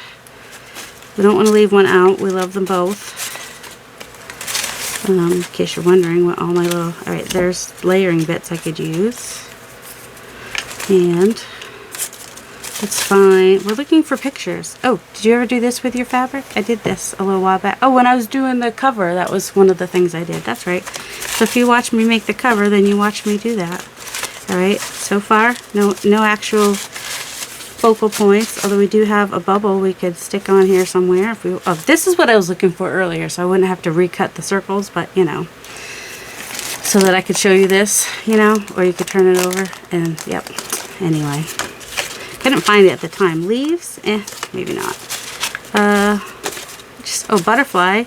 We don't want to leave one out. We love them both. In case you're wondering what all my little... Alright, there's layering bits I could use. And that's fine. We're looking for pictures. Oh, did you ever do this with your fabric? I did this a little while back. Oh, when I was doing the cover, that was one of the things I did. That's right. So if you watch me make the cover, then you watch me do that. Alright, so far, no actual focal points, although we do have a bubble we could stick on here somewhere. If we, oh, this is what I was looking for earlier, so I wouldn't have to recut the circles, but you know, so that I could show you this, you know, or you could turn it over, and yep, anyway. Couldn't find it at the time. Leaves? Maybe not. Oh, butterfly.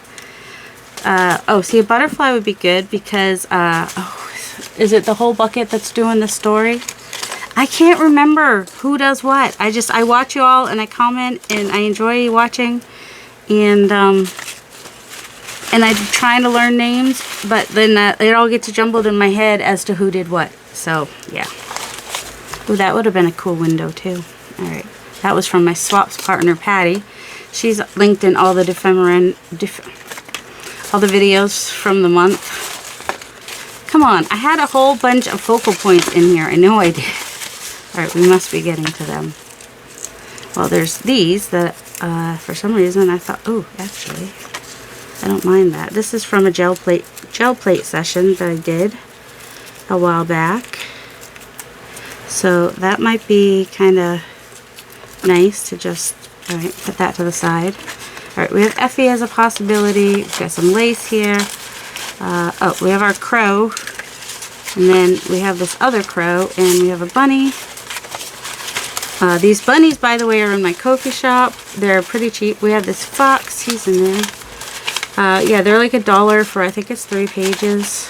Oh, see, a butterfly would be good because, oh, is it the whole bucket that's doing the story? I can't remember who does what. I watch you all and I comment and I enjoy watching, and I'm trying to learn names, but then it all gets jumbled in my head as to who did what. So yeah. Ooh, that would have been a cool window too. All right, that was from my swaps partner Patty. She's linked in all the all the videos from the month. Come on, I had a whole bunch of focal points in here. I know I did. Alright, we must be getting to them. Well, there's these that, for some reason, I thought, oh, actually, I don't mind that. This is from a gel plate session that I did a while back. So that might be kind of nice to just, alright, put that to the side. Alright, we have Effie as a possibility. We've got some lace here. Oh, we have our crow. And then we have this other crow, and we have a bunny. These bunnies, by the way, are in my Ko-fi shop. They're pretty cheap. We have this fox. He's in there. Yeah, they're like $1 for, I think it's 3 pages.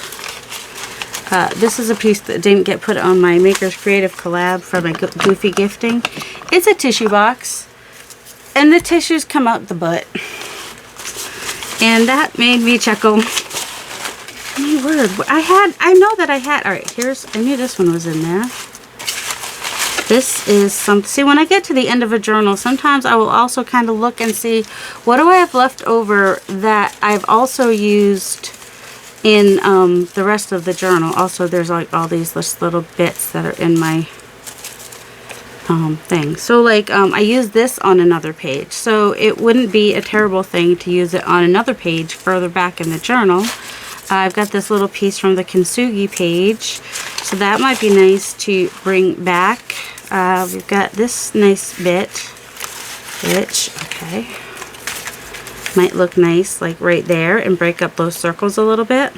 This is a piece that didn't get put on my Maker's Creative collab for my Goofy gifting. It's a tissue box. And the tissues come out the butt. And that made me chuckle. My word. I know that I had, alright, I knew this one was in there. This is some, see, when I get to the end of a journal, sometimes I will also kind of look and see, what do I have left over that I've also used in the rest of the journal. Also, there's like all these little bits that are in my thing. So like, I use this on another page. So it wouldn't be a terrible thing to use it on another page further back in the journal. I've got this little piece from the Kintsugi page, so that might be nice to bring back. We've got this nice bit, which, okay, might look nice like right there and break up those circles a little bit.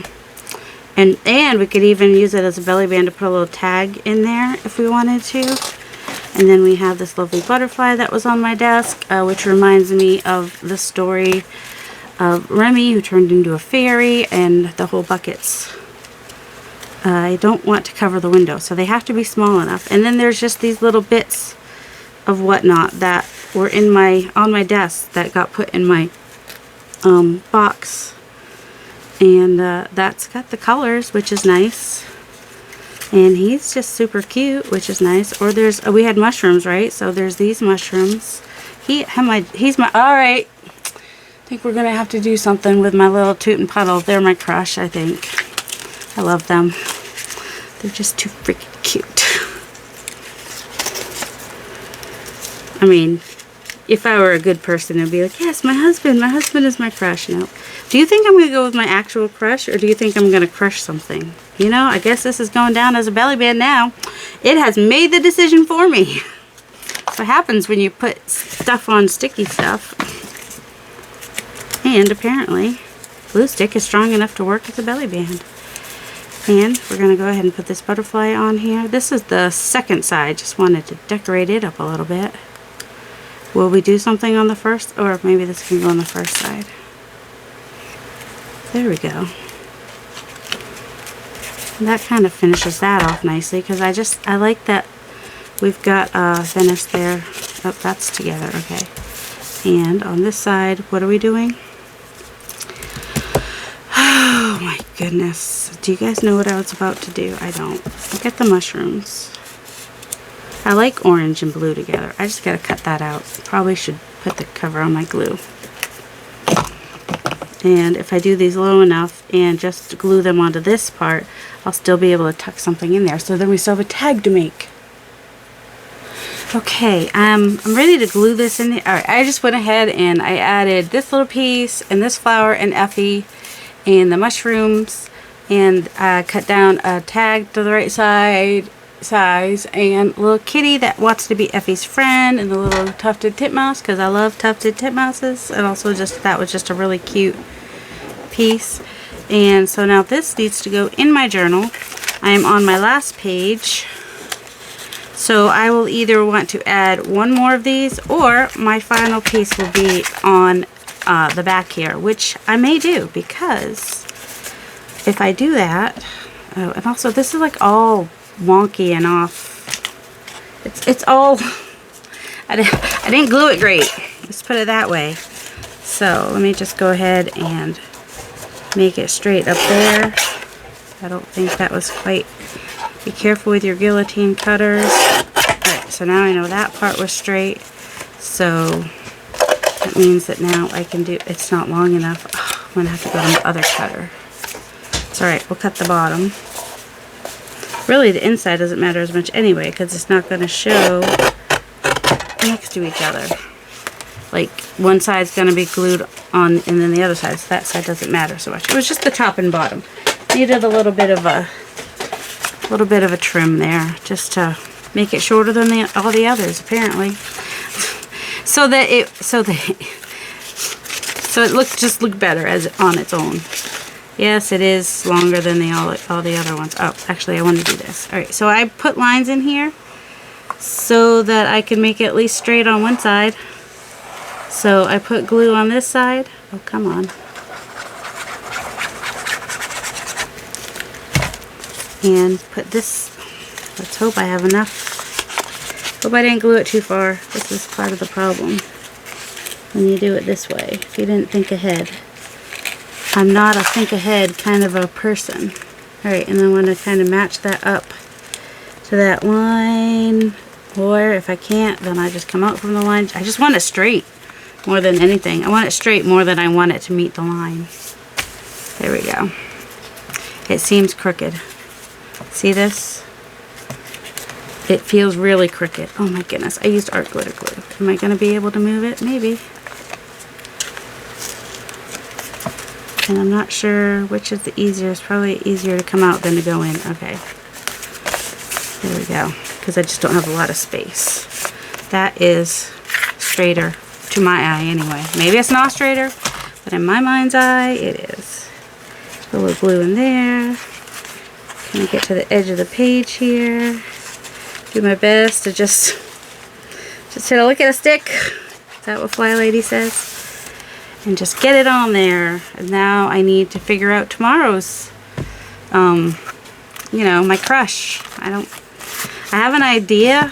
And we could even use it as a belly band to put a little tag in there if we wanted to. And then we have this lovely butterfly that was on my desk, which reminds me of the story of Remy, who turned into a fairy, and the whole buckets. I don't want to cover the window, so they have to be small enough. And then there's just these little bits of whatnot that were in on my desk that got put in my box. And that's got the colors, which is nice. And he's just super cute, which is nice. Or there's, we had mushrooms, right? So there's these mushrooms. He's my, all right. I think we're going to have to do something with my little Toot and Puddle. They're my crush, I think. I love them. They're just too freaking cute. I mean, if I were a good person, I'd be like, yes, my husband is my crush. No. Do you think I'm going to go with my actual crush, or do you think I'm going to crush something? You know, I guess this is going down as a belly band now. It has made the decision for me. That's what happens when you put stuff on sticky stuff. And apparently, glue stick is strong enough to work as a belly band. And we're going to go ahead and put this butterfly on here. This is the second side. Just wanted to decorate it up a little bit. Will we do something on the first? Or maybe this can go on the first side. There we go. And that kind of finishes that off nicely, because I like that we've got finish there. Oh, that's together. Okay. And on this side, what are we doing? Oh my goodness. Do you guys know what I was about to do? I don't. Look at the mushrooms. I like orange and blue together. I just gotta cut that out. Probably should put the cover on my glue. And if I do these low enough and just glue them onto this part, I'll still be able to tuck something in there. So then we still have a tag to make. Okay, I'm ready to glue this in there. Alright, I just went ahead and I added this little piece and this flower and Effie and the mushrooms, and I cut down a tag to the right size and a little kitty that wants to be Effie's friend, and the little tufted titmouse because I love tufted titmouses, and also just that was just a really cute piece. And so now this needs to go in my journal. I am on my last page, so I will either want to add one more of these, or my final piece will be on the back here, which I may do, because if I do that, oh, and also this is like all wonky and off. It's all, I didn't glue it great. Let's put it that way. So let me just go ahead and make it straight up there. I don't think that was quite, be careful with your guillotine cutters. Alright, so now I know that part was straight. So that means that now I can do, it's not long enough. Oh, I'm going to have to go to my other cutter. It's alright, we'll cut the bottom. Really, the inside doesn't matter as much anyway, because it's not going to show next to each other. Like, one side's going to be glued on, and then the other side, so that side doesn't matter so much. It was just the top and bottom. Needed a little bit of a trim there, just to make it shorter than all the others, apparently. So it looked better as on its own. Yes, it is longer than all the other ones. Oh, actually, I want to do this. All right, so I put lines in here so that I can make it at least straight on one side. So I put glue on this side. Oh, come on. And put this. Let's hope I have enough. Hope I didn't glue it too far. This is part of the problem when you do it this way, if you didn't think ahead. I'm not a think ahead kind of a person. Alright, and I want to kind of match that up to that line. Or if I can't, then I just come out from the line. I just want it straight more than anything. I want it straight more than I want it to meet the line. There we go. It seems crooked. See this? It feels really crooked. Oh my goodness, I used art glitter glue. Am I going to be able to move it? Maybe. And I'm not sure which is the easier. It's probably easier to come out than to go in. Okay. There we go. Because I just don't have a lot of space. That is straighter to my eye anyway. Maybe it's not straighter, but in my mind's eye, it is. Put a little glue in there. Kind of get to the edge of the page here. Do my best to just hit a lick at a stick. Is that what Fly Lady says? And just get it on there. And now I need to figure out tomorrow's, you know, my crush. I have an idea,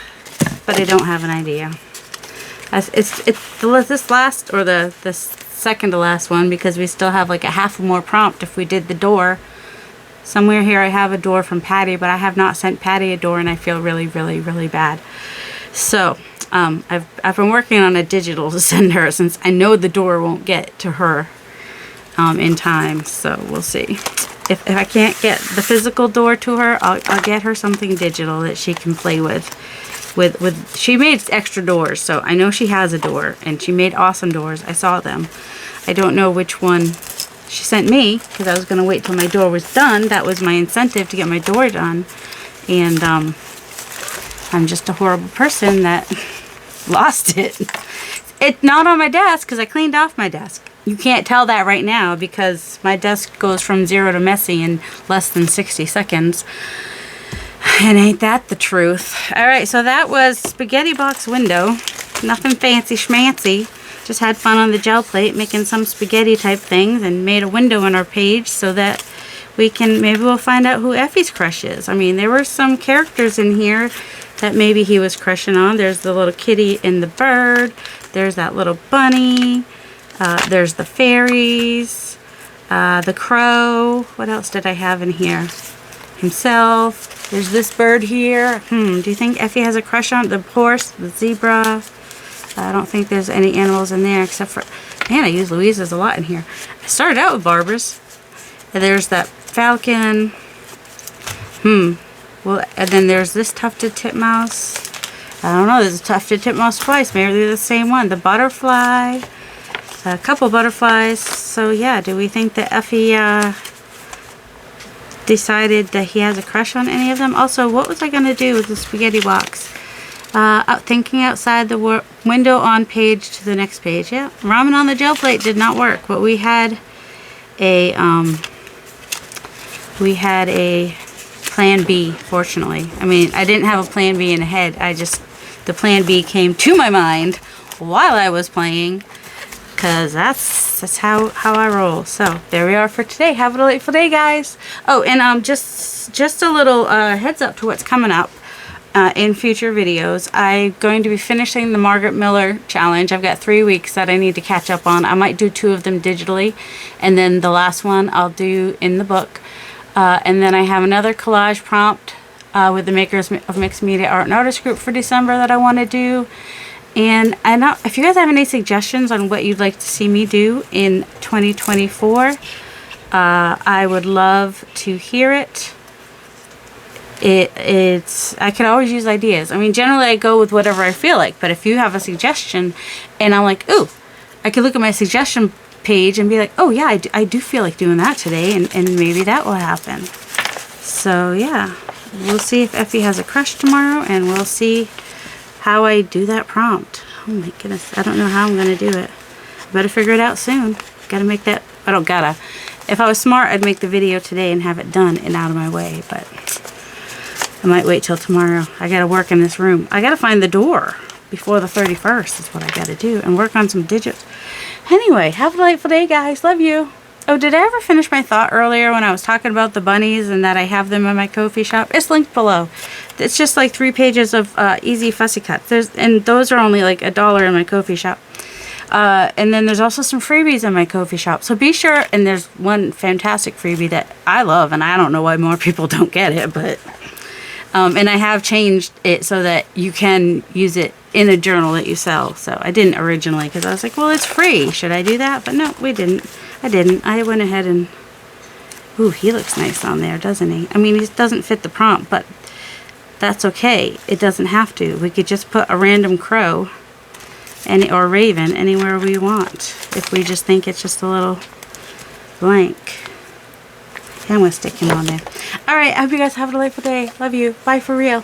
but I don't have an idea. It's this last, or the second to last one, because we still have like a half more prompt if we did the door. Somewhere here I have a door from Patty, but I have not sent Patty a door, and I feel really, really, really bad. So, I've been working on a digital to send her, since I know the door won't get to her in time. So we'll see. If I can't get the physical door to her, I'll get her something digital that she can play with. She made extra doors, so I know she has a door, and she made awesome doors. I saw them. I don't know which one she sent me, because I was going to wait till my door was done. That was my incentive to get my door done. And I'm just a horrible person that lost it. It's not on my desk because I cleaned off my desk. You can't tell that right now because my desk goes from 0 to messy in less than 60 seconds. And ain't that the truth? Alright, so that was spaghetti box window. Nothing fancy schmancy. Just had fun on the gel plate making some spaghetti type things and made a window on our page so that we can, maybe we'll find out who Effie's crush is. I mean, there were some characters in here that maybe he was crushing on. There's the little kitty and the bird. There's that little bunny. There's the fairies. The crow. What else did I have in here? Himself. There's this bird here. Do you think Effie has a crush on the horse, the zebra? I don't think there's any animals in there except for... Man, I use Louisa's a lot in here. I started out with Barbara's. And there's that falcon. Well, and then there's this tufted titmouse. I don't know. There's a tufted titmouse twice. Maybe they're the same one. The butterfly. A couple butterflies. So, yeah. Do we think that Effie decided that he has a crush on any of them? Also, what was I going to do with the spaghetti box? Thinking outside the window on page to the next page. Yeah. Ramen on the gel plate did not work. But we had a... plan B, fortunately. I mean, I didn't have a plan B in the head. The plan B came to my mind while I was playing, because that's how I roll. So there we are for today. Have a delightful day, guys. Oh, and just a little heads up to what's coming up in future videos. I'm going to be finishing the Margaret Miller challenge. I've got 3 weeks that I need to catch up on. I might do 2 of them digitally, and then the last one I'll do in the book. And then I have another collage prompt with the Makers of Mixed Media Art and Artist Group for December that I want to do. And I know if you guys have any suggestions on what you'd like to see me do in 2024, I would love to hear it. I could always use ideas. I mean, generally I go with whatever I feel like, but if you have a suggestion and I'm like, ooh, I could look at my suggestion page and be like, oh yeah, I do feel like doing that today, and maybe that will happen. So yeah, we'll see if Effie has a crush tomorrow, and we'll see how I do that prompt. Oh my goodness, I don't know how I'm gonna do it. I better figure it out soon. Gotta make that. I don't gotta. If I was smart, I'd make the video today and have it done and out of my way, but I might wait till tomorrow. I gotta work in this room. I gotta find the door before the 31st is what I gotta do, and work on some digits. Anyway, have a delightful day, guys. Love you. Oh, did I ever finish my thought earlier when I was talking about the bunnies and that I have them in my Ko-fi shop? It's linked below. It's just like 3 pages of easy fussy cuts. And those are only like $1 in my Ko-fi shop. And then there's also some freebies in my Ko-fi shop. So be sure, and there's one fantastic freebie that I love, and I don't know why more people don't get it, but... and I have changed it so that you can use it in a journal that you sell. So I didn't originally because I was like, well, it's free. Should I do that? But no, we didn't. I didn't. I went ahead and... Ooh, he looks nice on there, doesn't he? I mean, he doesn't fit the prompt, but that's okay. It doesn't have to. We could just put a random crow or raven anywhere we want if we just think it's just a little blank. I'm going to stick him on there. Alright, I hope you guys have a delightful day. Love you. Bye for real.